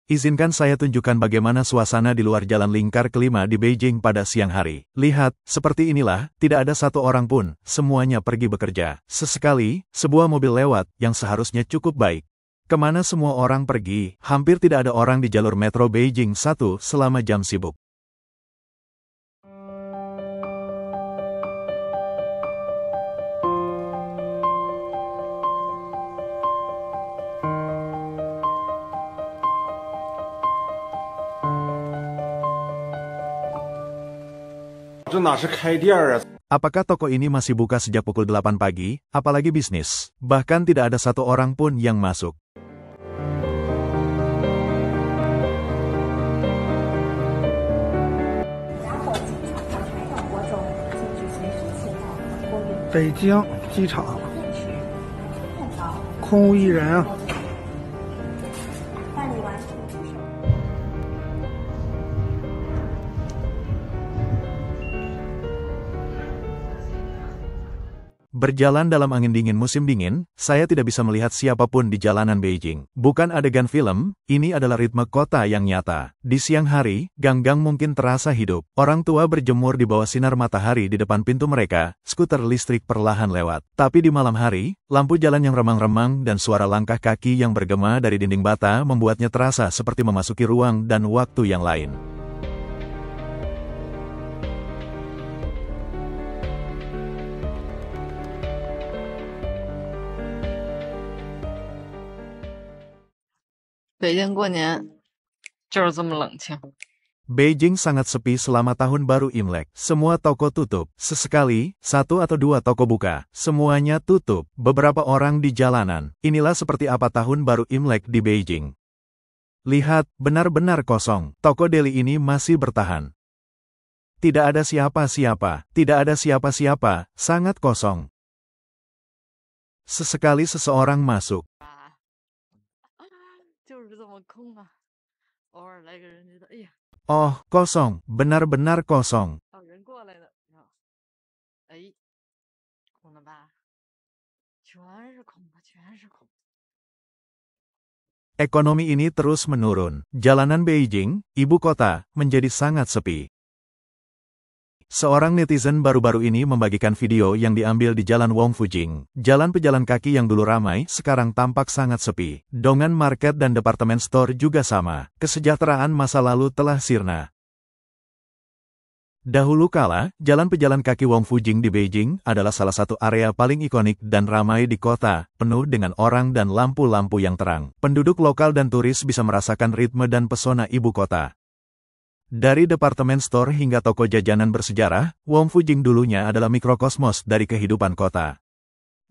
izinkan saya tunjukkan bagaimana suasana di luar jalan lingkar kelima di Beijing pada siang hari. Lihat, seperti inilah, tidak ada satu orang pun, semuanya pergi bekerja. Sesekali, sebuah mobil lewat, yang seharusnya cukup baik. Kemana semua orang pergi? Hampir tidak ada orang di jalur metro Beijing 1 selama jam sibuk. Apakah toko ini masih buka sejak pukul 8 pagi, apalagi bisnis? Bahkan tidak ada satu orang pun yang masuk. Beijing 机场空无一人啊。 Berjalan dalam angin dingin musim dingin, saya tidak bisa melihat siapapun di jalanan Beijing. Bukan adegan film, ini adalah ritme kota yang nyata. Di siang hari, gang-gang mungkin terasa hidup. Orang tua berjemur di bawah sinar matahari di depan pintu mereka, skuter listrik perlahan lewat. Tapi di malam hari, lampu jalan yang remang-remang dan suara langkah kaki yang bergema dari dinding bata membuatnya terasa seperti memasuki ruang dan waktu yang lain. Beijing sangat sepi selama tahun baru Imlek. Semua toko tutup. Sesekali, satu atau dua toko buka. Semuanya tutup. Beberapa orang di jalanan. Inilah seperti apa tahun baru Imlek di Beijing. Lihat, benar-benar kosong. Toko deli ini masih bertahan. Tidak ada siapa-siapa. Tidak ada siapa-siapa. Sangat kosong. Sesekali seseorang masuk. Oh, kosong, benar-benar kosong. Ekonomi ini terus menurun. Jalanan Beijing, ibu kota, menjadi sangat sepi. Seorang netizen baru-baru ini membagikan video yang diambil di Jalan Wongfujing. Jalan pejalan kaki yang dulu ramai, sekarang tampak sangat sepi. Dongan market dan departemen store juga sama. Kesejahteraan masa lalu telah sirna. Dahulu kala, jalan pejalan kaki Wongfujing di Beijing adalah salah satu area paling ikonik dan ramai di kota, penuh dengan orang dan lampu-lampu yang terang. Penduduk lokal dan turis bisa merasakan ritme dan pesona ibu kota. Dari departemen store hingga toko jajanan bersejarah, Wongfujing dulunya adalah mikrokosmos dari kehidupan kota.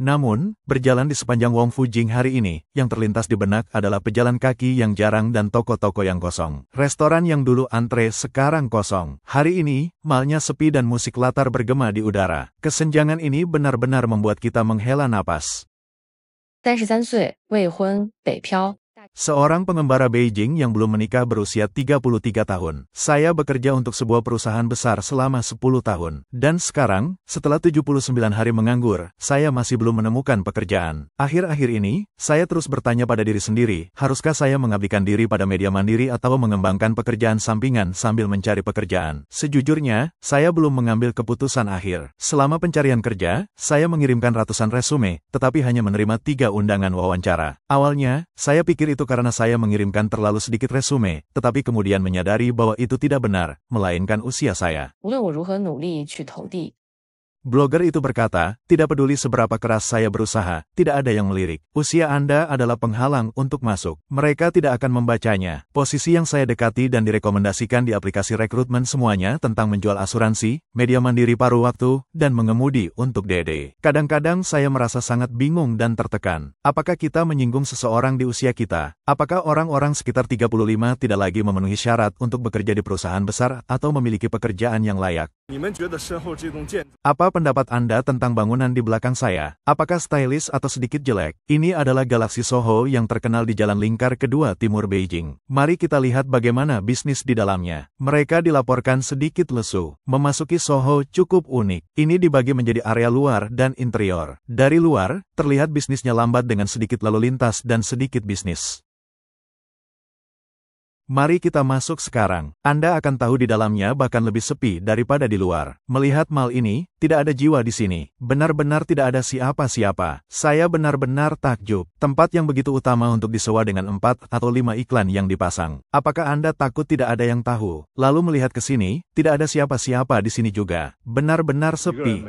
Namun, berjalan di sepanjang Wongfujing hari ini, yang terlintas di benak adalah pejalan kaki yang jarang dan toko-toko yang kosong. Restoran yang dulu antre sekarang kosong. Hari ini, malnya sepi dan musik latar bergema di udara. Kesenjangan ini benar-benar membuat kita menghela napas. 33岁未婚北漂 Seorang pengembara Beijing yang belum menikah berusia 33 tahun. Saya bekerja untuk sebuah perusahaan besar selama 10 tahun. Dan sekarang, setelah 79 hari menganggur, saya masih belum menemukan pekerjaan. Akhir-akhir ini, saya terus bertanya pada diri sendiri, haruskah saya mengabdikan diri pada media mandiri atau mengembangkan pekerjaan sampingan sambil mencari pekerjaan? Sejujurnya, saya belum mengambil keputusan akhir. Selama pencarian kerja, saya mengirimkan ratusan resume, tetapi hanya menerima 3 undangan wawancara. Awalnya, saya pikir itu karena saya mengirimkan terlalu sedikit resume, tetapi kemudian menyadari bahwa itu tidak benar, melainkan usia saya. Blogger itu berkata, tidak peduli seberapa keras saya berusaha, tidak ada yang melirik. Usia Anda adalah penghalang untuk masuk. Mereka tidak akan membacanya. Posisi yang saya dekati dan direkomendasikan di aplikasi rekrutmen semuanya tentang menjual asuransi, media mandiri paruh waktu, dan mengemudi untuk DD. Kadang-kadang saya merasa sangat bingung dan tertekan. Apakah kita menyinggung seseorang di usia kita? Apakah orang-orang sekitar 35 tidak lagi memenuhi syarat untuk bekerja di perusahaan besar atau memiliki pekerjaan yang layak? Apa pendapat Anda tentang bangunan di belakang saya? Apakah stylish atau sedikit jelek? Ini adalah Galaxy Soho yang terkenal di jalan lingkar kedua timur Beijing. Mari kita lihat bagaimana bisnis di dalamnya. Mereka dilaporkan sedikit lesu. Memasuki Soho cukup unik. Ini dibagi menjadi area luar dan interior. Dari luar, terlihat bisnisnya lambat dengan sedikit lalu lintas dan sedikit bisnis. Mari kita masuk sekarang. Anda akan tahu di dalamnya bahkan lebih sepi daripada di luar. Melihat mall ini, tidak ada jiwa di sini. Benar-benar tidak ada siapa-siapa. Saya benar-benar takjub. Tempat yang begitu utama untuk disewa dengan 4 atau 5 iklan yang dipasang. Apakah Anda takut tidak ada yang tahu? Lalu melihat ke sini, tidak ada siapa-siapa di sini juga. Benar-benar sepi.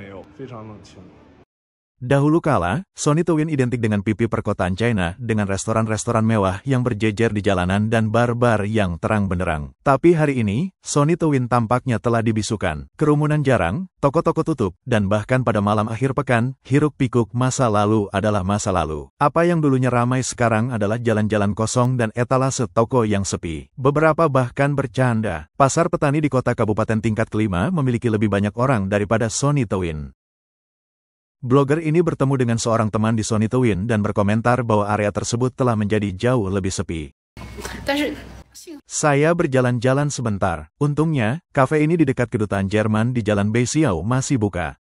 Dahulu kala, Sony Towin identik dengan pipi perkotaan China dengan restoran-restoran mewah yang berjejer di jalanan dan bar-bar yang terang benderang. Tapi hari ini, Sony Towin tampaknya telah dibisukan. Kerumunan jarang, toko-toko tutup, dan bahkan pada malam akhir pekan, hiruk-pikuk masa lalu adalah masa lalu. Apa yang dulunya ramai sekarang adalah jalan-jalan kosong dan etalase toko yang sepi. Beberapa bahkan bercanda. Pasar petani di kota kabupaten tingkat kelima memiliki lebih banyak orang daripada Sony Towin. Blogger ini bertemu dengan seorang teman di Sony Towin dan berkomentar bahwa area tersebut telah menjadi jauh lebih sepi. Saya berjalan-jalan sebentar. Untungnya, kafe ini di dekat kedutaan Jerman di Jalan Beisiau masih buka.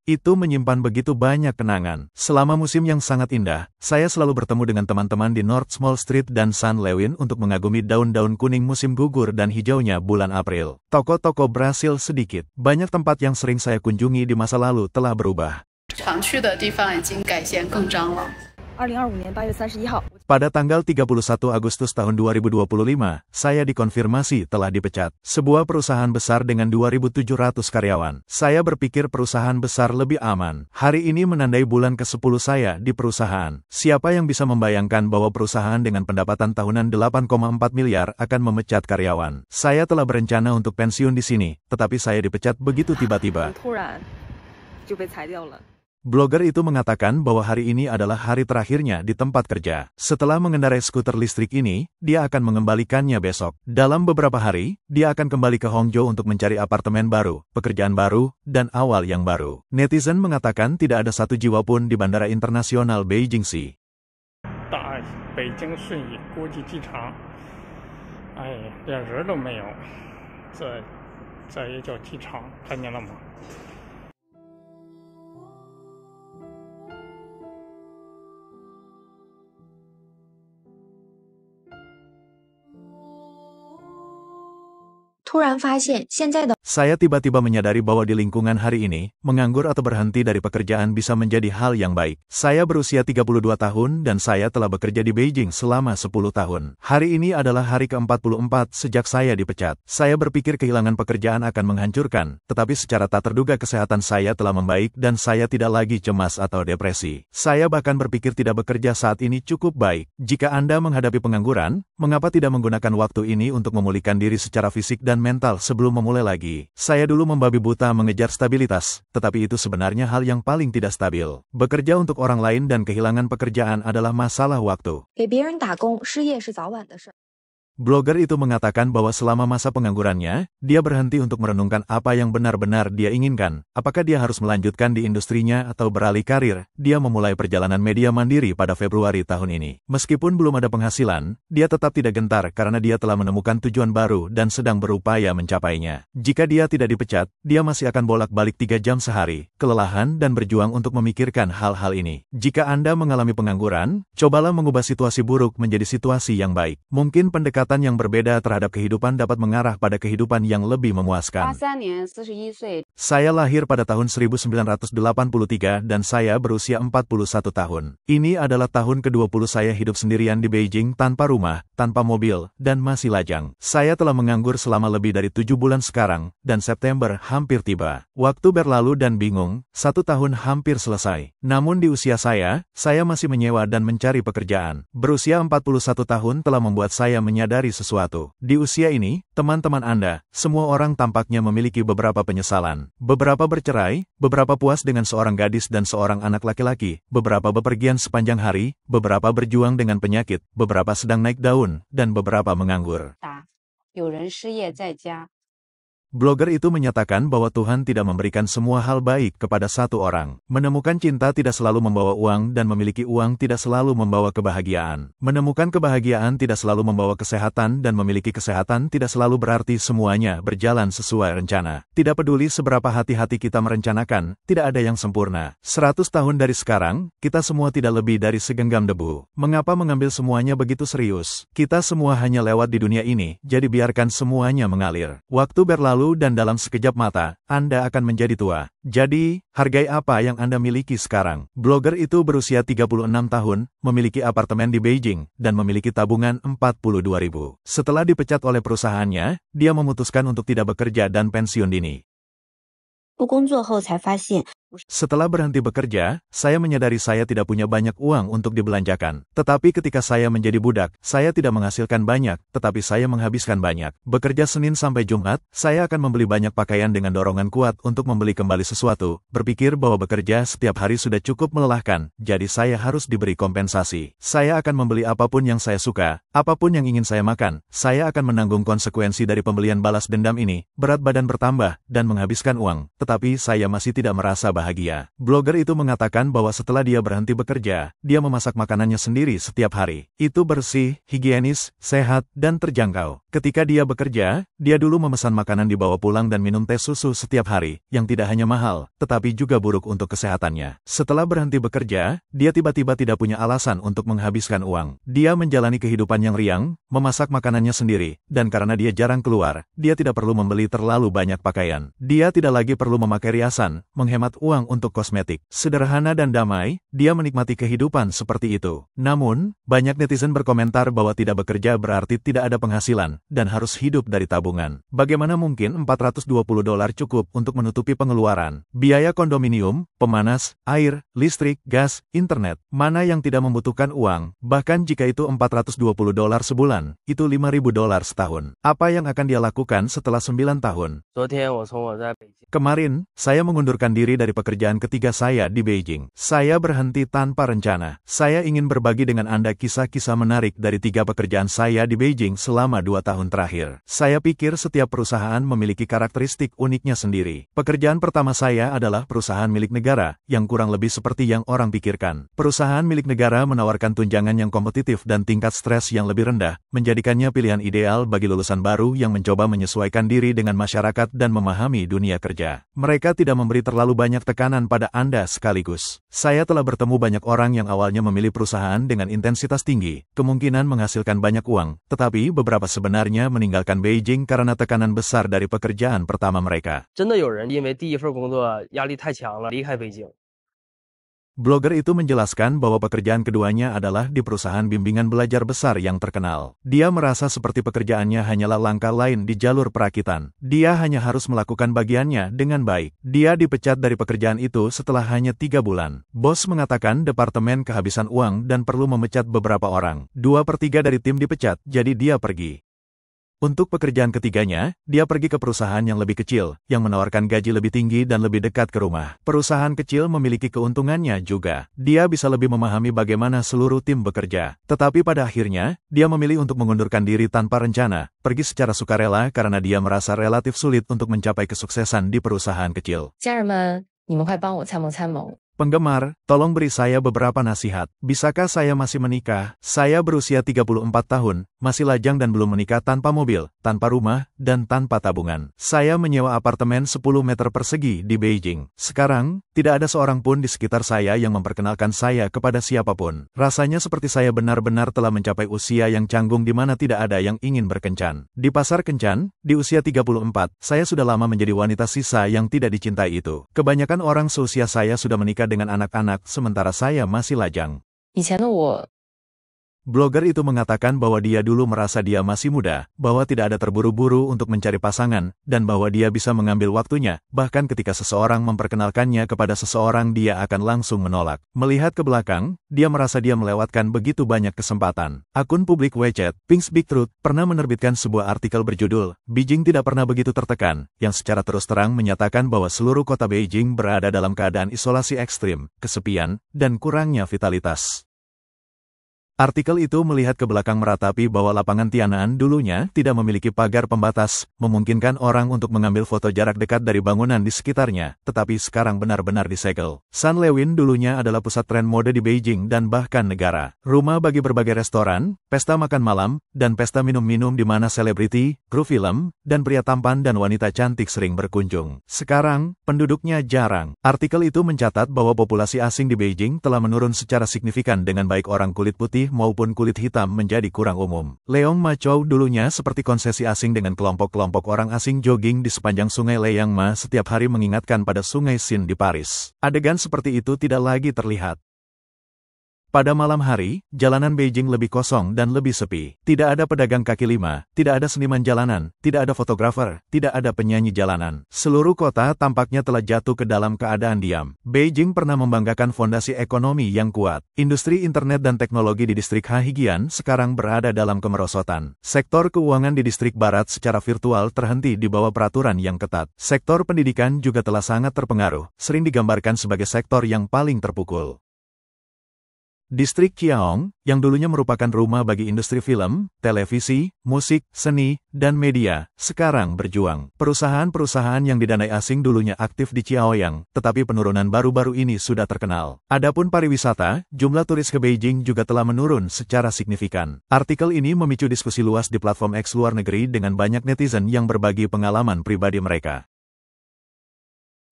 Itu menyimpan begitu banyak kenangan. Selama musim yang sangat indah, saya selalu bertemu dengan teman-teman di North Small Street dan San Lewin untuk mengagumi daun-daun kuning musim gugur dan hijaunya bulan April. Toko-toko Brasil sedikit. Banyak tempat yang sering saya kunjungi di masa lalu telah berubah. 常去的地方已经改建更张了。2025年8月31号。 Pada tanggal 31 Agustus tahun 2025, saya dikonfirmasi telah dipecat. Sebuah perusahaan besar dengan 2.700 karyawan. Saya berpikir perusahaan besar lebih aman. Hari ini menandai bulan ke-10 saya di perusahaan. Siapa yang bisa membayangkan bahwa perusahaan dengan pendapatan tahunan 8,4 miliar akan memecat karyawan? Saya telah berencana untuk pensiun di sini, tetapi saya dipecat begitu tiba-tiba. Blogger itu mengatakan bahwa hari ini adalah hari terakhirnya di tempat kerja. Setelah mengendarai skuter listrik ini, dia akan mengembalikannya besok. Dalam beberapa hari, dia akan kembali ke Hangzhou untuk mencari apartemen baru, pekerjaan baru, dan awal yang baru. Netizen mengatakan tidak ada satu jiwa pun di Bandara Internasional Beijing Xi. 大北京顺义国际机场，连人都没有，这也叫机场，看见了吗？ 突然发现现在的 Saya tiba-tiba menyadari bahwa di lingkungan hari ini, menganggur atau berhenti dari pekerjaan bisa menjadi hal yang baik. Saya berusia 32 tahun dan saya telah bekerja di Beijing selama 10 tahun. Hari ini adalah hari ke-44 sejak saya dipecat. Saya berpikir kehilangan pekerjaan akan menghancurkan, tetapi secara tak terduga kesehatan saya telah membaik dan saya tidak lagi cemas atau depresi. Saya bahkan berpikir tidak bekerja saat ini cukup baik. Jika Anda menghadapi pengangguran, mengapa tidak menggunakan waktu ini untuk memulihkan diri secara fisik dan mental sebelum memulai lagi? Saya dulu membabi buta mengejar stabilitas, tetapi itu sebenarnya hal yang paling tidak stabil. Bekerja untuk orang lain dan kehilangan pekerjaan adalah masalah waktu. 给别人打工，失业是早晚的事。 Blogger itu mengatakan bahwa selama masa penganggurannya, dia berhenti untuk merenungkan apa yang benar-benar dia inginkan. Apakah dia harus melanjutkan di industrinya atau beralih karir? Dia memulai perjalanan media mandiri pada Februari tahun ini. Meskipun belum ada penghasilan, dia tetap tidak gentar karena dia telah menemukan tujuan baru dan sedang berupaya mencapainya. Jika dia tidak dipecat, dia masih akan bolak-balik 3 jam sehari, kelelahan dan berjuang untuk memikirkan hal-hal ini. Jika Anda mengalami pengangguran, cobalah mengubah situasi buruk menjadi situasi yang baik. Mungkin pendekatan yang berbeda terhadap kehidupan dapat mengarah pada kehidupan yang lebih memuaskan. 83年41岁， Saya lahir pada tahun 1983 dan saya berusia 41 tahun. Ini adalah tahun ke-20 saya hidup sendirian di Beijing tanpa rumah, tanpa mobil, dan masih lajang. Saya telah menganggur selama lebih dari 7 bulan sekarang, dan September hampir tiba. Waktu berlalu dan bingung, 1 tahun hampir selesai. Namun di usia saya masih menyewa dan mencari pekerjaan. Berusia 41 tahun telah membuat saya menyadari sesuatu. Di usia ini, teman-teman Anda, semua orang tampaknya memiliki beberapa penyesalan. Beberapa bercerai, beberapa puas dengan seorang gadis dan seorang anak laki-laki, beberapa bepergian sepanjang hari, beberapa berjuang dengan penyakit, beberapa sedang naik daun, dan beberapa menganggur. 有人失业在家。Blogger itu menyatakan bahwa Tuhan tidak memberikan semua hal baik kepada satu orang. Menemukan cinta tidak selalu membawa uang dan memiliki uang tidak selalu membawa kebahagiaan. Menemukan kebahagiaan tidak selalu membawa kesehatan dan memiliki kesehatan tidak selalu berarti semuanya berjalan sesuai rencana. Tidak peduli seberapa hati-hati kita merencanakan, tidak ada yang sempurna. 100 tahun dari sekarang, kita semua tidak lebih dari segenggam debu. Mengapa mengambil semuanya begitu serius? Kita semua hanya lewat di dunia ini, jadi biarkan semuanya mengalir. Waktu berlalu dan dalam sekejap mata, Anda akan menjadi tua. Jadi, hargai apa yang Anda miliki sekarang. Blogger itu berusia 36 tahun, memiliki apartemen di Beijing, dan memiliki tabungan 42.000. Setelah dipecat oleh perusahaannya, dia memutuskan untuk tidak bekerja dan pensiun dini. 不工作后才发现 Setelah berhenti bekerja, saya menyadari saya tidak punya banyak uang untuk dibelanjakan. Tetapi ketika saya menjadi budak, saya tidak menghasilkan banyak, tetapi saya menghabiskan banyak. Bekerja Senin sampai Jumat, saya akan membeli banyak pakaian dengan dorongan kuat untuk membeli kembali sesuatu. Berpikir bahwa bekerja setiap hari sudah cukup melelahkan, jadi saya harus diberi kompensasi. Saya akan membeli apapun yang saya suka, apapun yang ingin saya makan. Saya akan menanggung konsekuensi dari pembelian balas dendam ini. Berat badan bertambah, dan menghabiskan uang. Tetapi saya masih tidak merasa bahagia. Blogger itu mengatakan bahwa setelah dia berhenti bekerja, dia memasak makanannya sendiri setiap hari. Itu bersih, higienis, sehat, dan terjangkau. Ketika dia bekerja, dia dulu memesan makanan dibawa pulang dan minum teh susu setiap hari, yang tidak hanya mahal, tetapi juga buruk untuk kesehatannya. Setelah berhenti bekerja, dia tiba-tiba tidak punya alasan untuk menghabiskan uang. Dia menjalani kehidupan yang riang, memasak makanannya sendiri, dan karena dia jarang keluar, dia tidak perlu membeli terlalu banyak pakaian. Dia tidak lagi perlu memakai riasan, menghemat uang untuk kosmetik. Sederhana dan damai, dia menikmati kehidupan seperti itu. Namun, banyak netizen berkomentar bahwa tidak bekerja berarti tidak ada penghasilan, dan harus hidup dari tabungan. Bagaimana mungkin $420 cukup untuk menutupi pengeluaran? Biaya kondominium, pemanas, air, listrik, gas, internet. Mana yang tidak membutuhkan uang? Bahkan jika itu $420 sebulan, itu $5.000 setahun. Apa yang akan dia lakukan setelah 9 tahun? Kemarin, saya mengundurkan diri dari pekerjaan ketiga saya di Beijing. Saya berhenti tanpa rencana. Saya ingin berbagi dengan Anda kisah-kisah menarik dari 3 pekerjaan saya di Beijing selama 2 tahun terakhir. Saya pikir setiap perusahaan memiliki karakteristik uniknya sendiri. Pekerjaan pertama saya adalah perusahaan milik negara, yang kurang lebih seperti yang orang pikirkan. Perusahaan milik negara menawarkan tunjangan yang kompetitif dan tingkat stres yang lebih rendah, menjadikannya pilihan ideal bagi lulusan baru yang mencoba menyesuaikan diri dengan masyarakat dan memahami dunia kerja. Mereka tidak memberi terlalu banyak tekanan pada Anda sekaligus. Saya telah bertemu banyak orang yang awalnya memilih perusahaan dengan intensitas tinggi, kemungkinan menghasilkan banyak uang, tetapi beberapa sebenarnya meninggalkan Beijing karena tekanan besar dari pekerjaan pertama mereka. Blogger itu menjelaskan bahwa pekerjaan keduanya adalah di perusahaan bimbingan belajar besar yang terkenal. Dia merasa seperti pekerjaannya hanyalah langkah lain di jalur perakitan. Dia hanya harus melakukan bagiannya dengan baik. Dia dipecat dari pekerjaan itu setelah hanya 3 bulan. Bos mengatakan departemen kehabisan uang dan perlu memecat beberapa orang. 2/3 dari tim dipecat, jadi dia pergi. Untuk pekerjaan ketiganya, dia pergi ke perusahaan yang lebih kecil, yang menawarkan gaji lebih tinggi dan lebih dekat ke rumah. Perusahaan kecil memiliki keuntungannya juga. Dia bisa lebih memahami bagaimana seluruh tim bekerja. Tetapi pada akhirnya, dia memilih untuk mengundurkan diri tanpa rencana, pergi secara sukarela karena dia merasa relatif sulit untuk mencapai kesuksesan di perusahaan kecil. 家人们，你们快帮我参谋参谋。 Penggemar, tolong beri saya beberapa nasihat. Bisakah saya masih menikah? Saya berusia 34 tahun, masih lajang dan belum menikah tanpa mobil, tanpa rumah, dan tanpa tabungan. Saya menyewa apartemen 10 meter persegi di Beijing. Sekarang, tidak ada seorang pun di sekitar saya yang memperkenalkan saya kepada siapapun. Rasanya seperti saya benar-benar telah mencapai usia yang canggung di mana tidak ada yang ingin berkencan. Di pasar kencan, di usia 34, saya sudah lama menjadi wanita sisa yang tidak dicintai itu. Kebanyakan orang seusia saya sudah menikah dengan anak-anak, sementara saya masih lajang. 以前的我 Blogger itu mengatakan bahwa dia dulu merasa dia masih muda, bahwa tidak ada terburu-buru untuk mencari pasangan, dan bahwa dia bisa mengambil waktunya, bahkan ketika seseorang memperkenalkannya kepada seseorang dia akan langsung menolak. Melihat ke belakang, dia merasa dia melewatkan begitu banyak kesempatan. Akun publik WeChat, Pink's Big Truth, pernah menerbitkan sebuah artikel berjudul, Beijing tidak pernah begitu tertekan, yang secara terus terang menyatakan bahwa seluruh kota Beijing berada dalam keadaan isolasi ekstrim, kesepian, dan kurangnya vitalitas. Artikel itu melihat ke belakang meratapi bahwa lapangan Tian'an dulunya tidak memiliki pagar pembatas, memungkinkan orang untuk mengambil foto jarak dekat dari bangunan di sekitarnya, tetapi sekarang benar-benar disegel. San Lewin dulunya adalah pusat tren mode di Beijing dan bahkan negara. Rumah bagi berbagai restoran, pesta makan malam, dan pesta minum-minum di mana selebriti, kru film, dan pria tampan dan wanita cantik sering berkunjung. Sekarang, penduduknya jarang. Artikel itu mencatat bahwa populasi asing di Beijing telah menurun secara signifikan dengan baik orang kulit putih maupun kulit hitam menjadi kurang umum. Leong Machou dulunya seperti konsesi asing dengan kelompok-kelompok orang asing jogging di sepanjang sungai Liangma setiap hari mengingatkan pada sungai Seine di Paris. Adegan seperti itu tidak lagi terlihat. Pada malam hari, jalanan Beijing lebih kosong dan lebih sepi. Tidak ada pedagang kaki lima, tidak ada seniman jalanan, tidak ada fotografer, tidak ada penyanyi jalanan. Seluruh kota tampaknya telah jatuh ke dalam keadaan diam. Beijing pernah membanggakan fondasi ekonomi yang kuat. Industri internet dan teknologi di distrik Hahigian sekarang berada dalam kemerosotan. Sektor keuangan di distrik barat secara virtual terhenti di bawah peraturan yang ketat. Sektor pendidikan juga telah sangat terpengaruh, sering digambarkan sebagai sektor yang paling terpukul. Distrik Qiaong, yang dulunya merupakan rumah bagi industri film, televisi, musik, seni, dan media, sekarang berjuang. Perusahaan-perusahaan yang didanai asing dulunya aktif di Qiaoyang, tetapi penurunan baru-baru ini sudah terkenal. Adapun pariwisata, jumlah turis ke Beijing juga telah menurun secara signifikan. Artikel ini memicu diskusi luas di platform X luar negeri dengan banyak netizen yang berbagi pengalaman pribadi mereka.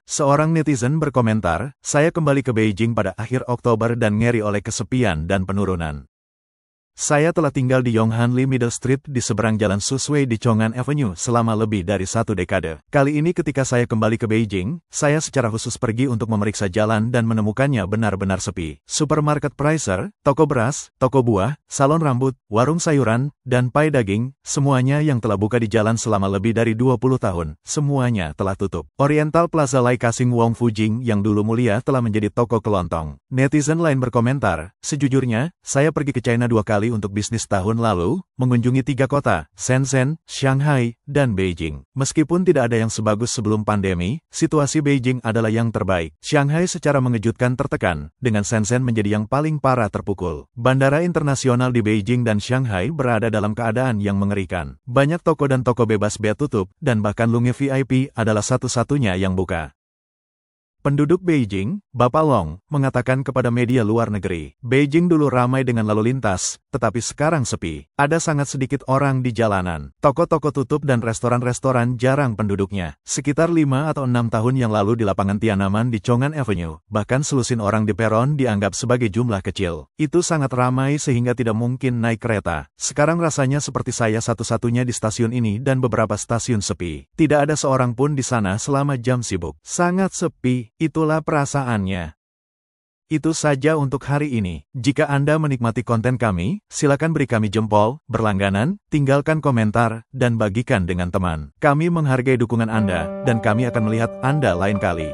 Seorang netizen berkomentar, "Saya kembali ke Beijing pada akhir Oktober dan ngeri oleh kesepian dan penurunan. Saya telah tinggal di Yonghanli Middle Street di seberang jalan Susui di Chong'an Avenue selama lebih dari 1 dekade. Kali ini ketika saya kembali ke Beijing, saya secara khusus pergi untuk memeriksa jalan dan menemukannya benar-benar sepi. Supermarket Pricer, toko beras, toko buah, salon rambut, warung sayuran, dan pai daging, semuanya yang telah buka di jalan selama lebih dari 20 tahun, semuanya telah tutup. Oriental Plaza Lai Kasing Wong Fujing yang dulu mulia telah menjadi toko kelontong." Netizen lain berkomentar, "Sejujurnya, saya pergi ke China 2 kali untuk bisnis tahun lalu, mengunjungi 3 kota, Shenzhen, Shanghai, dan Beijing. Meskipun tidak ada yang sebagus sebelum pandemi, situasi Beijing adalah yang terbaik. Shanghai secara mengejutkan tertekan, dengan Shenzhen menjadi yang paling parah terpukul. Bandara internasional di Beijing dan Shanghai berada dalam keadaan yang mengerikan. Banyak toko dan toko bebas bea tutup, dan bahkan Lunge VIP adalah satu-satunya yang buka." Penduduk Beijing, Bapak Long, mengatakan kepada media luar negeri, "Beijing dulu ramai dengan lalu lintas, tetapi sekarang sepi. Ada sangat sedikit orang di jalanan. Toko-toko tutup dan restoran-restoran jarang penduduknya. Sekitar 5 atau 6 tahun yang lalu di lapangan Tiananmen di Chong'an Avenue, bahkan selusin orang di peron dianggap sebagai jumlah kecil. Itu sangat ramai sehingga tidak mungkin naik kereta. Sekarang rasanya seperti saya satu-satunya di stasiun ini dan beberapa stasiun sepi. Tidak ada seorang pun di sana selama jam sibuk. Sangat sepi. Itulah perasaannya." Itu saja untuk hari ini. Jika Anda menikmati konten kami, silakan beri kami jempol, berlangganan, tinggalkan komentar, dan bagikan dengan teman. Kami menghargai dukungan Anda, dan kami akan melihat Anda lain kali.